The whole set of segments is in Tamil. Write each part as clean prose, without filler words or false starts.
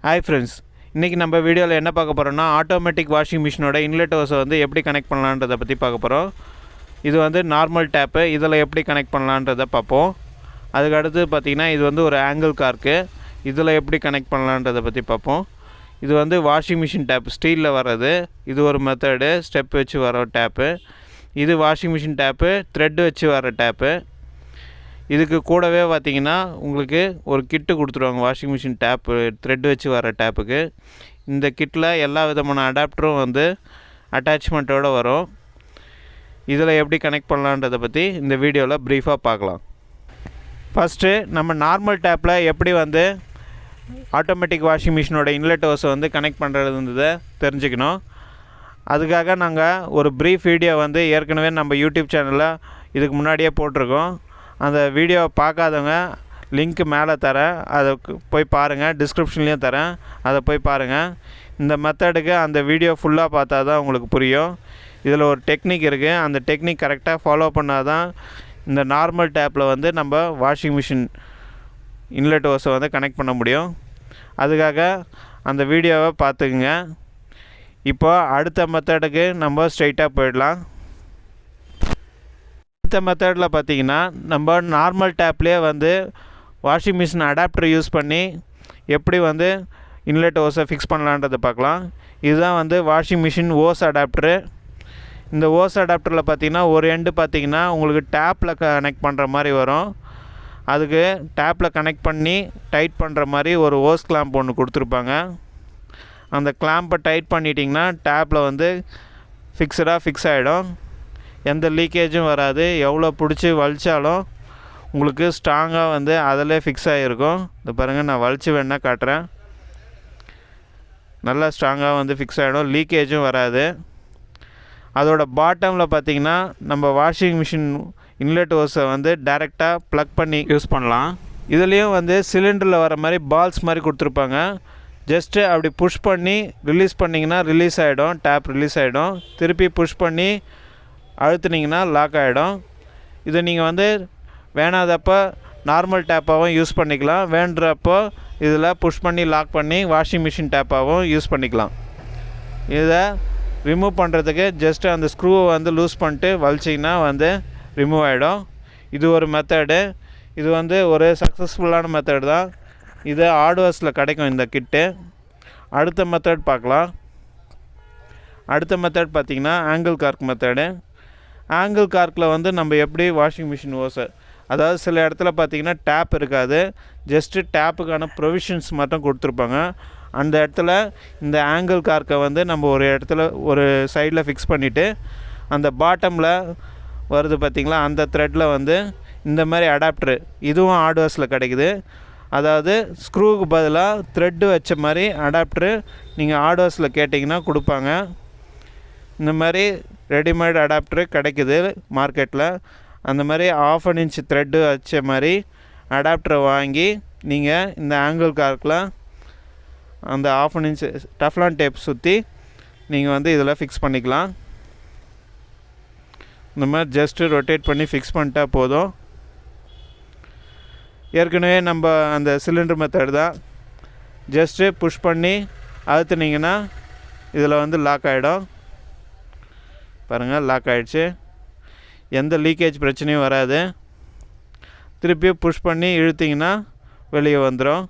ஹாய் ஃப்ரெண்ட்ஸ், இன்றைக்கி நம்ம வீடியோவில் என்ன பார்க்க போகிறோம்னா ஆட்டோமேட்டிக் வாஷிங் மிஷினோட இன்லெட் ஹோஸை வந்து எப்படி கனெக்ட் பண்ணலான்றதை பற்றி பார்க்க போகிறோம். இது வந்து நார்மல் டேப்பு, இதில் எப்படி கனெக்ட் பண்ணலான்றதை பார்ப்போம். அதுக்கு அடுத்து பார்த்திங்கன்னா இது வந்து ஒரு ஆங்கிள் கார்க்கு, இதில் எப்படி கனெக்ட் பண்ணலான்றதை பற்றி பார்ப்போம். இது வந்து வாஷிங் மிஷின் டேப்பு, ஸ்டீலில் வர்றது. இது ஒரு மெத்தடு, ஸ்டெப் வச்சு வர டேப்பு. இது வாஷிங் மிஷின் டேப்பு, த்ரெட் வச்சு வர டேப்பு. இதுக்கு கூடவே பார்த்திங்கன்னா உங்களுக்கு ஒரு கிட்டு கொடுத்துருவாங்க, வாஷிங் மிஷின் டேப்பு த்ரெட் வச்சு வர டேப்புக்கு. இந்த கிட்டில் எல்லா விதமான அடாப்டரும் வந்து அட்டாச்மெண்ட்டோடு வரும். இதில் எப்படி கனெக்ட் பண்ணலான்றதை பற்றி இந்த வீடியோவில் ப்ரீஃபாக பார்க்கலாம். ஃபஸ்ட்டு நம்ம நார்மல் டேப்பில் எப்படி வந்து ஆட்டோமேட்டிக் வாஷிங் மிஷினோட இன்லெட் ஹோஸை வந்து கனெக்ட் பண்ணுறதுன்றதை தெரிஞ்சுக்கணும். அதுக்காக நாங்கள் ஒரு ப்ரீஃப் வீடியோ வந்து ஏற்கனவே நம்ம யூடியூப் சேனலில் இதுக்கு முன்னாடியே போட்டிருக்கோம். அந்த வீடியோவை பார்க்காதவங்க லிங்க்கு மேலே தரேன், அதை போய் பாருங்கள். டிஸ்கிரிப்ஷன்லேயும் தரேன், அதை போய் பாருங்கள். இந்த மெத்தடுக்கு அந்த வீடியோ ஃபுல்லாக பார்த்தா தான் உங்களுக்கு புரியும். இதில் ஒரு டெக்னிக் இருக்குது, அந்த டெக்னிக் கரெக்டாக ஃபாலோ பண்ணால் தான் இந்த நார்மல் டேப்பில் வந்து நம்ம வாஷிங் மிஷின் இன்லெட் ஹோஸை வந்து கனெக்ட் பண்ண முடியும். அதுக்காக அந்த வீடியோவை பார்த்துக்குங்க. இப்போ அடுத்த மெத்தடுக்கு நம்ம ஸ்ட்ரைட்டாக போயிடலாம். அடுத்த மெத்தடில் பார்த்திங்கன்னா நம்ம நார்மல் டேப்லேயே வந்து வாஷிங் மிஷின் அடாப்டர் யூஸ் பண்ணி எப்படி வந்து இன்லெட் ஹோஸை ஃபிக்ஸ் பண்ணலான்றதை பார்க்கலாம். இதுதான் வந்து வாஷிங் மிஷின் ஓஸ் அடாப்டரு. இந்த ஓஸ் அடாப்டரில் பார்த்திங்கன்னா ஒரு எண்டு பார்த்திங்கன்னா உங்களுக்கு டேப்பில் கனெக்ட் பண்ணுற மாதிரி வரும். அதுக்கு டேப்பில் கனெக்ட் பண்ணி டைட் பண்ணுற மாதிரி ஒரு ஓஸ் கிளாம்ப் ஒன்று கொடுத்துருப்பாங்க. அந்த கிளாம்பை டைட் பண்ணிட்டிங்கன்னா டேப்பில் வந்து ஃபிக்ஸ் ஆகிடும். எந்த லீக்கேஜும் வராது. எவ்வளோ பிடிச்சி வலிச்சாலும் உங்களுக்கு ஸ்ட்ராங்காக வந்து அதிலே ஃபிக்ஸ் ஆகிருக்கும். இந்த பாருங்கள், நான் வலிச்சு வேணால் காட்டுறேன். நல்லா ஸ்ட்ராங்காக வந்து ஃபிக்ஸ் ஆகிடும், லீக்கேஜும் வராது. அதோட பாட்டமில் பார்த்திங்கன்னா நம்ம வாஷிங் மிஷின் இன்லெட் ஹோஸை வந்து டைரெக்டாக ப்ளக் பண்ணி யூஸ் பண்ணலாம். இதுலேயும் வந்து சிலிண்டரில் வர மாதிரி பால்ஸ் மாதிரி கொடுத்துருப்பாங்க. ஜஸ்ட்டு அப்படி புஷ் பண்ணி ரிலீஸ் பண்ணிங்கன்னா ரிலீஸ் ஆகிடும், டேப் ரிலீஸ் ஆகிடும். திருப்பி புஷ் பண்ணி அழுத்துனீங்கன்னா லாக் ஆகிடும். இதை நீங்கள் வந்து வேணாதப்போ நார்மல் டேப்பாகவும் யூஸ் பண்ணிக்கலாம், வேண்டுறப்போ இதில் புஷ் பண்ணி லாக் பண்ணி வாஷிங் மிஷின் டேப்பாகவும் யூஸ் பண்ணிக்கலாம். இதை ரிமூவ் பண்ணுறதுக்கு ஜஸ்ட்டு அந்த ஸ்க்ரூவை வந்து லூஸ் பண்ணிட்டு வலிச்சிங்கன்னா வந்து ரிமூவ் ஆகிடும். இது ஒரு மெத்தடு. இது வந்து ஒரு சக்ஸஸ்ஃபுல்லான மெத்தட் தான். இது ஹார்ட்வேர்ஸில் கிடைக்கும் இந்த கிட்டு. அடுத்த மெத்தட் பார்க்கலாம். அடுத்த மெத்தட் பார்த்திங்கன்னா ஆங்கிள் கார்க் மெத்தடு. ஆங்கிள் கார்க்கில் வந்து நம்ம எப்படி வாஷிங் மிஷின் ஹோஸை, அதாவது சில இடத்துல பார்த்திங்கன்னா டேப் இருக்காது, ஜஸ்ட்டு டேப்புக்கான ப்ரொவிஷன்ஸ் மட்டும் கொடுத்துருப்பாங்க. அந்த இடத்துல இந்த ஆங்கிள் கார்க்கை வந்து நம்ம ஒரு இடத்துல ஒரு சைடில் ஃபிக்ஸ் பண்ணிவிட்டு அந்த பாட்டமில் வருது பார்த்திங்களா, அந்த த்ரெட்டில் வந்து இந்த மாதிரி அடாப்டரு, இதுவும் ஹார்ட்வேர்ஸில் கிடைக்குது. அதாவது ஸ்க்ரூவுக்கு பதிலாக த்ரெட்டு வச்ச மாதிரி அடாப்டரு நீங்கள் ஹார்ட்வேர்ஸில் கேட்டிங்கன்னா கொடுப்பாங்க. இந்த மாதிரி ரெடிமேட் அடாப்டரு கிடைக்குது மார்க்கெட்டில். அந்த மாதிரி 1/2 இன்ச் த்ரெட்டு வச்ச மாதிரி அடாப்டரை வாங்கி நீங்கள் இந்த ஆங்கிள் கார்க்கில் அந்த 1/2 இன்ச் டஃப்லான் டேப் சுற்றி நீங்கள் வந்து இதில் ஃபிக்ஸ் பண்ணிக்கலாம். இந்த மாதிரி ஜஸ்ட்டு ரொட்டேட் பண்ணி ஃபிக்ஸ் பண்ணிட்டா போதும். ஏற்கனவே நம்ம அந்த சிலிண்டர் மெத்தட் தான். ஜஸ்ட்டு புஷ் பண்ணி அழுத்துனீங்கன்னா இதில் வந்து லாக் ஆகிடும். பாருங்கள், லாக் ஆகிடுச்சு. எந்த லீக்கேஜ் பிரச்சனையும் வராது. திருப்பி புஷ் பண்ணி இழுத்திங்கன்னா வெளியே வந்துடும்.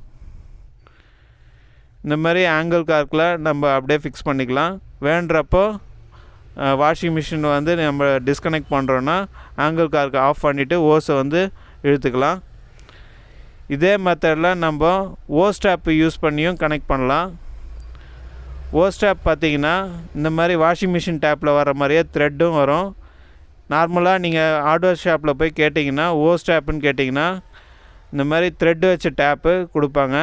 இந்த மாதிரி ஆங்கிள் கார்க்கில் நம்ம அப்படியே ஃபிக்ஸ் பண்ணிக்கலாம். வேண்டுறப்போ வாஷிங் மிஷின் வந்து நம்ம டிஸ்கனெக்ட் பண்ணுறோன்னா ஆங்கிள் கார்க்கை ஆஃப் பண்ணிவிட்டு ஓஸை வந்து இழுத்துக்கலாம். இதே மெத்தடில் நம்ம ஓஸ் டேப் யூஸ் பண்ணியும் கனெக்ட் பண்ணலாம். ஓஸ் டேப் பார்த்திங்கன்னா இந்த மாதிரி வாஷிங் மிஷின் டேப்பில் வர மாதிரியே த்ரெட்டும் வரும். நார்மலாக நீங்கள் ஹார்ட்வேர் ஷாப்பில் போய் கேட்டிங்கன்னா ஓஸ் டேப்புன்னு கேட்டிங்கன்னா இந்த மாதிரி த்ரெட்டு வச்ச டேப்பு கொடுப்பாங்க.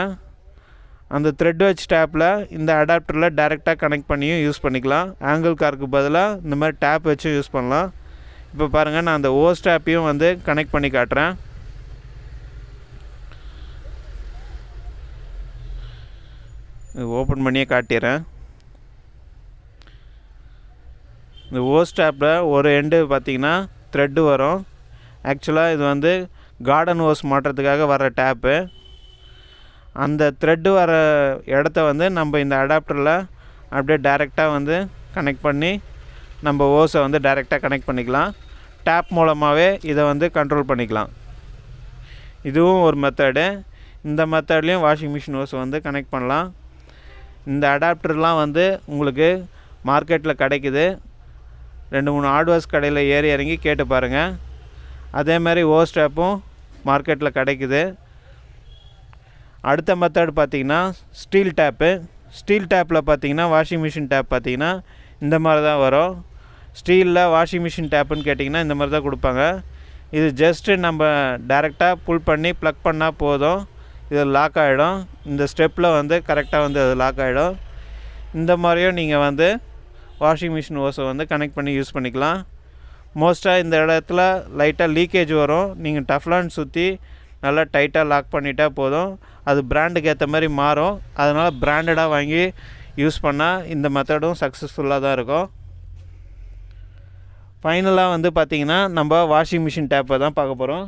அந்த த்ரெட் வச்ச டேப்பில் இந்த அடாப்டரில் டைரெக்டாக கனெக்ட் பண்ணியும் யூஸ் பண்ணிக்கலாம். ஆங்கிள் கார்க்கு பதிலாக இந்த மாதிரி டேப் வச்சும் யூஸ் பண்ணலாம். இப்போ பாருங்கள், நான் அந்த ஓஸ் டேப்பையும் வந்து கனெக்ட் பண்ணி காட்டுறேன். ஓப்பன் பண்ணியே காட்டிடுறேன். இந்த ஓஸ் டேப்பில் ஒரு எண்டு பார்த்திங்கன்னா த்ரெட்டு வரும். ஆக்சுவலாக இது வந்து கார்டன் ஹோஸ் மாட்டுறதுக்காக வர டேப்பு. அந்த த்ரெட்டு வர இடத்த வந்து நம்ம இந்த அடாப்டரில் அப்படியே டைரெக்டாக வந்து கனெக்ட் பண்ணி நம்ம ஓஸை வந்து டைரெக்டாக கனெக்ட் பண்ணிக்கலாம். டேப் மூலமாகவே இதை வந்து கண்ட்ரோல் பண்ணிக்கலாம். இதுவும் ஒரு மெத்தடு. இந்த மெத்தட்லேயும் வாஷிங் மிஷின் ஓஸை வந்து கனெக்ட் பண்ணலாம். இந்த அடாப்டர்லாம் வந்து உங்களுக்கு மார்க்கெட்டில் கிடைக்குது. 2-3 ஹார்ட்வேர்ஸ் கடையில் ஏறி இறங்கி கேட்டு பாருங்கள். அதே மாதிரி ஓஸ் டேப்பும் மார்க்கெட்டில் கிடைக்குது. அடுத்த மெத்தட் பார்த்திங்கன்னா ஸ்டீல் டேப்பு. ஸ்டீல் டேப்பில் பார்த்திங்கன்னா வாஷிங் மிஷின் டேப் பார்த்திங்கன்னா இந்த மாதிரி தான் வரும். ஸ்டீலில் வாஷிங் மிஷின் டேப்புன்னு கேட்டிங்கன்னா இந்த மாதிரி தான் கொடுப்பாங்க. இது ஜஸ்ட்டு நம்ம டைரெக்டாக புல் பண்ணி ப்ளக் பண்ணால் போதும். இது லாக் ஆகிடும். இந்த ஸ்டெப்பில் வந்து கரெக்டாக வந்து அது லாக் ஆகிடும். இந்த மாதிரியும் நீங்கள் வந்து வாஷிங் மிஷின் ஓஸை வந்து கனெக்ட் பண்ணி யூஸ் பண்ணிக்கலாம். மோஸ்ட்டாக இந்த இடத்துல லைட்டாக லீக்கேஜ் வரும். நீங்கள் டஃப்லான் சுற்றி நல்லா டைட்டாக லாக் பண்ணிட்டா போதும். அது பிராண்டுக்கு ஏற்ற மாதிரி மாறும். அதனால் பிராண்டடாக வாங்கி யூஸ் பண்ணால் இந்த மெத்தடும் சக்ஸஸ்ஃபுல்லாக தான் இருக்கும். ஃபைனலாக வந்து பார்த்திங்கன்னா நம்ம வாஷிங் மிஷின் டேப்பை தான் பார்க்க போகிறோம்.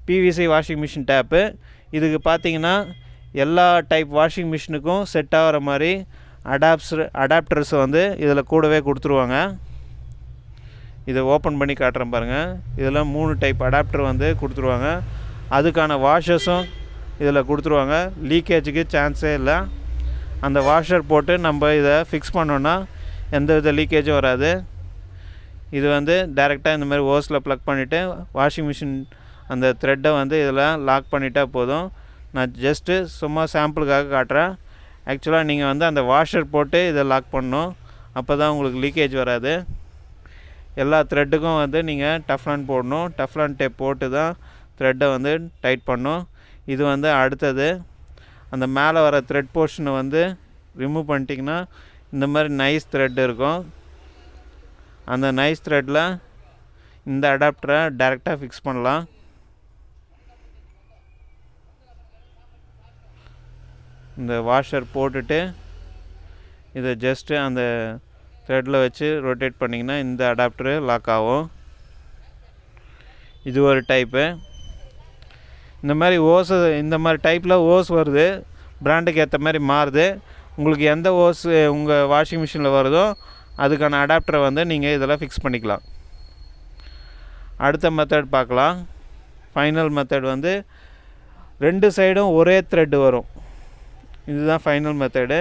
PVC washing machine tap. இதுக்கு பார்த்திங்கன்னா எல்லா டைப் வாஷிங் மிஷினுக்கும் செட் ஆகிற மாதிரி அடாப்டர்ஸ் வந்து இதில் கூடவே கொடுத்துருவாங்க. இதை ஓப்பன் பண்ணி காட்டுறேன் பாருங்கள். இதில் 3 டைப் அடாப்டர் வந்து கொடுத்துருவாங்க. அதுக்கான வாஷர்ஸும் இதில் கொடுத்துருவாங்க. லீக்கேஜுக்கு சான்ஸே இல்லை. அந்த வாஷர் போட்டு நம்ம இதை ஃபிக்ஸ் பண்ணோன்னா எந்த வித லீக்கேஜும் வராது. இது வந்து டைரெக்டாக இந்த மாதிரி ஓஸில் ப்ளக் பண்ணிவிட்டு வாஷிங் மிஷின் அந்த த்ரெட்டை வந்து இதில் லாக் பண்ணிட்டா போதும். நான் ஜஸ்ட்டு சும்மா சாம்பிளுக்காக காட்டுறேன். ஆக்சுவலாக நீங்கள் வந்து அந்த வாஷர் போட்டு இதை லாக் பண்ணணும். அப்போ தான் உங்களுக்கு லீக்கேஜ் வராது. எல்லா த்ரெட்டுக்கும் வந்து நீங்கள் டஃப்லான் போடணும். டஃப்லான் டேப் போட்டு தான் த்ரெட்டை வந்து டைட் பண்ணணும். இது வந்து அடுத்தது. அந்த மேலே வர த்ரெட் போர்ஷனை வந்து ரிமூவ் பண்ணிட்டிங்கன்னா இந்த மாதிரி நைஸ் த்ரெட் இருக்கும். அந்த நைஸ் த்ரெட்டில் இந்த அடாப்டரை டைரெக்டாக ஃபிக்ஸ் பண்ணலாம். இந்த வாஷர் போட்டுட்டு இதை ஜஸ்ட்டு அந்த த்ரெட்டில் வச்சு ரொட்டேட் பண்ணிங்கன்னா இந்த அடாப்டரு லாக் ஆகும். இது ஒரு டைப்பு. இந்த மாதிரி ஓஸு இந்த மாதிரி டைப்பில் ஓஸ் வருது. பிராண்டுக்கு ஏற்ற மாதிரி மாறுது. உங்களுக்கு எந்த ஓஸ் உங்கள் வாஷிங் மிஷினில் வருதோ அதுக்கான அடாப்டரை வந்து நீங்கள் இதெல்லாம் ஃபிக்ஸ் பண்ணிக்கலாம். அடுத்த மெத்தட் பார்க்கலாம். ஃபைனல் மெத்தட் வந்து 2 சைடும் ஒரே த்ரெட்டு வரும். இதுதான் ஃபைனல் மெத்தடு.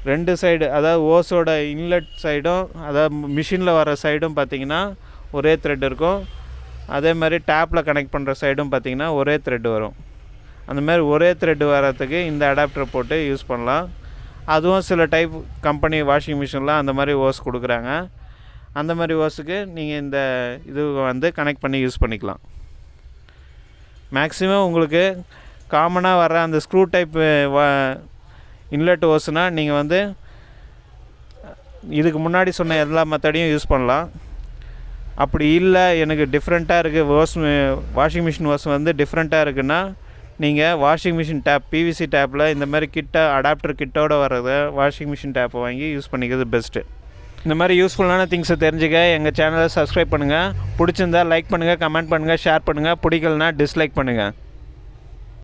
2 சைடு, அதாவது ஓஸோட இன்லெட் சைடும் அதாவது மிஷினில் வர சைடும் பார்த்திங்கன்னா ஒரே த்ரெட் இருக்கும். அதே மாதிரி டேப்பில் கனெக்ட் பண்ணுற சைடும் பார்த்திங்கன்னா ஒரே த்ரெட் வரும். அந்த மாதிரி ஒரே த்ரெட்டு வரத்துக்கு இந்த அடாப்டரை போட்டு யூஸ் பண்ணலாம். அதுவும் சில டைப் கம்பெனி வாஷிங் மிஷினில் அந்த மாதிரி ஓஸ் கொடுக்குறாங்க. அந்த மாதிரி ஓஸுக்கு நீங்கள் இந்த இது வந்து கனெக்ட் பண்ணி யூஸ் பண்ணிக்கலாம். மேக்ஸிமம் உங்களுக்கு காமனாக வர அந்த ஸ்க்ரூ டைப் இன்லெட் ஓஸ்னால் நீங்கள் வந்து இதுக்கு முன்னாடி சொன்ன எல்லா மெத்தடையும் யூஸ் பண்ணலாம். அப்படி இல்லை எனக்கு டிஃப்ரெண்ட்டாக இருக்குது வாஷிங் மிஷின் ஓஸ் வந்து டிஃப்ரெண்ட்டாக இருக்குன்னா நீங்கள் வாஷிங் மிஷின் டேப் பிவிசி டேப்பில் இந்த மாதிரி அடாப்டர் கிட்டோடு வர்றத வாஷிங் மிஷின் டேப்பை வாங்கி யூஸ் பண்ணிக்கிறது பெஸ்ட்டு. இந்த மாதிரி யூஸ்ஃபுல்லான திங்ஸை தெரிஞ்சுக்க எங்கள் சேனலை சப்ஸ்கிரைப் பண்ணுங்கள். பிடிச்சிருந்தால் லைக் பண்ணுங்கள், கமெண்ட் பண்ணுங்கள், ஷேர் பண்ணுங்கள். பிடிக்கலனா டிஸ்லைக் பண்ணுங்கள்.